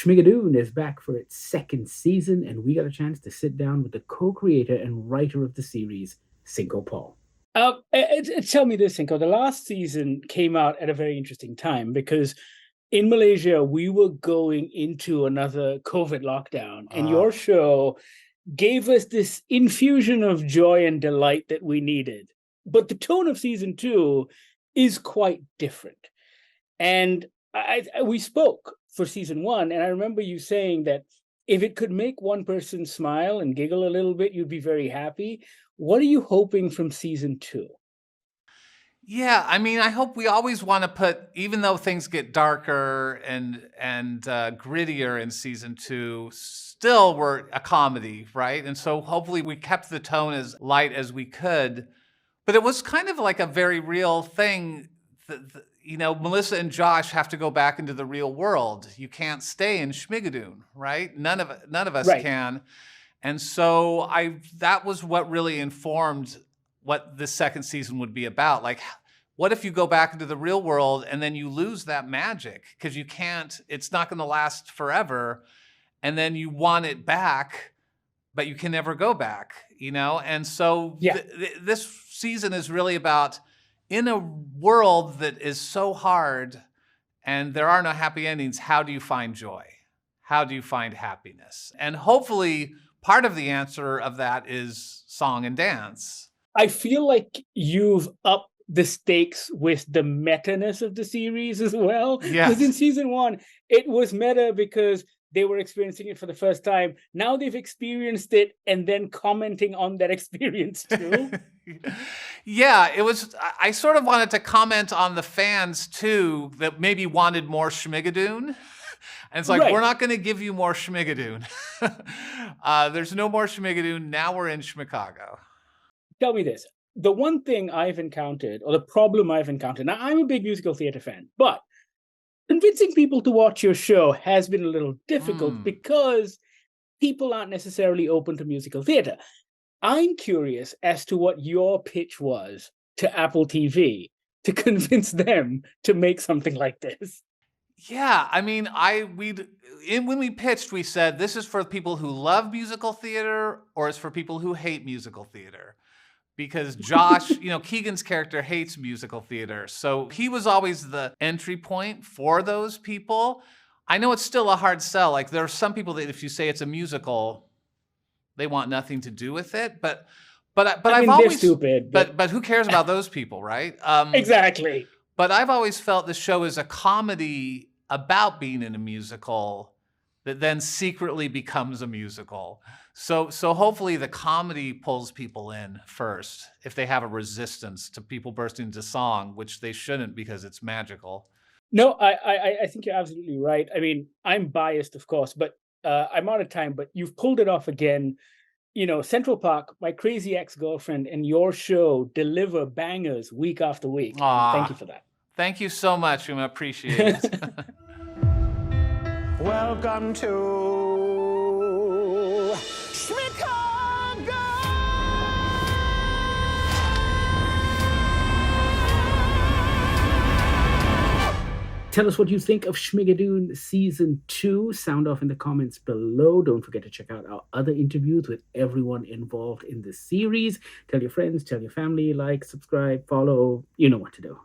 Schmigadoon is back for its second season, and we got a chance to sit down with the co-creator and writer of the series, Cinco Paul. Tell me this, Cinco. The last season came out at a very interesting time because in Malaysia, we were going into another COVID lockdown, and your show gave us this infusion of joy and delight that we needed. But the tone of season 2 is quite different. And we spoke for season 1, and I remember you saying that if it could make one person smile and giggle a little bit, you'd be very happy. What are you hoping from season 2? Yeah, I mean, I hope we always want to put, even though things get darker and grittier in season 2, still we're a comedy, right? And so hopefully we kept the tone as light as we could. But it was kind of like a very real thing. Melissa and Josh have to go back into the real world. You can't stay in Schmigadoon, right? None of us can. And so that was what really informed what the second season would be about. Like, what if you go back into the real world and then you lose that magic because you can't, it's not going to last forever. And then you want it back, but you can never go back, And so this season is really about, in a world that is so hard and there are no happy endings, how do you find joy? How do you find happiness? And hopefully part of the answer of that is song and dance. I feel like you've upped the stakes with the meta-ness of the series as well. Yes. Because in season 1, it was meta because they were experiencing it for the first time. Now they've experienced it and then commenting on that experience too. Yeah, it was. I sort of wanted to comment on the fans too that maybe wanted more Schmigadoon. And it's like, we're not going to give you more Schmigadoon. There's no more Schmigadoon. Now we're in Schmicago. Tell me this. The one thing I've encountered, or the problem I've encountered, now I'm a big musical theater fan, but convincing people to watch your show has been a little difficult because people aren't necessarily open to musical theater. I'm curious as to what your pitch was to Apple TV to convince them to make something like this. Yeah, I mean, when we pitched, we said this is for people who love musical theater or it's for people who hate musical theater. Because Josh, Keegan's character hates musical theater. So he was always the entry point for those people. I know it's still a hard sell. Like there are some people that if you say it's a musical, they want nothing to do with it. But I've always stupid. But who cares about those people, right? Exactly. But I've always felt the show is a comedy about being in a musical that then secretly becomes a musical. So hopefully the comedy pulls people in first if they have a resistance to people bursting into song, which they shouldn't because it's magical. No, I think you're absolutely right. I mean, I'm biased, of course, but I'm out of time, but you've pulled it off again. Central Park, My Crazy Ex-Girlfriend, and your show deliver bangers week after week. Thank you for that. Thank you so much. I appreciate it. Welcome to Schmicago! Tell us what you think of Schmigadoon Season 2. Sound off in the comments below. Don't forget to check out our other interviews with everyone involved in the series. Tell your friends, tell your family, like, subscribe, follow. You know what to do.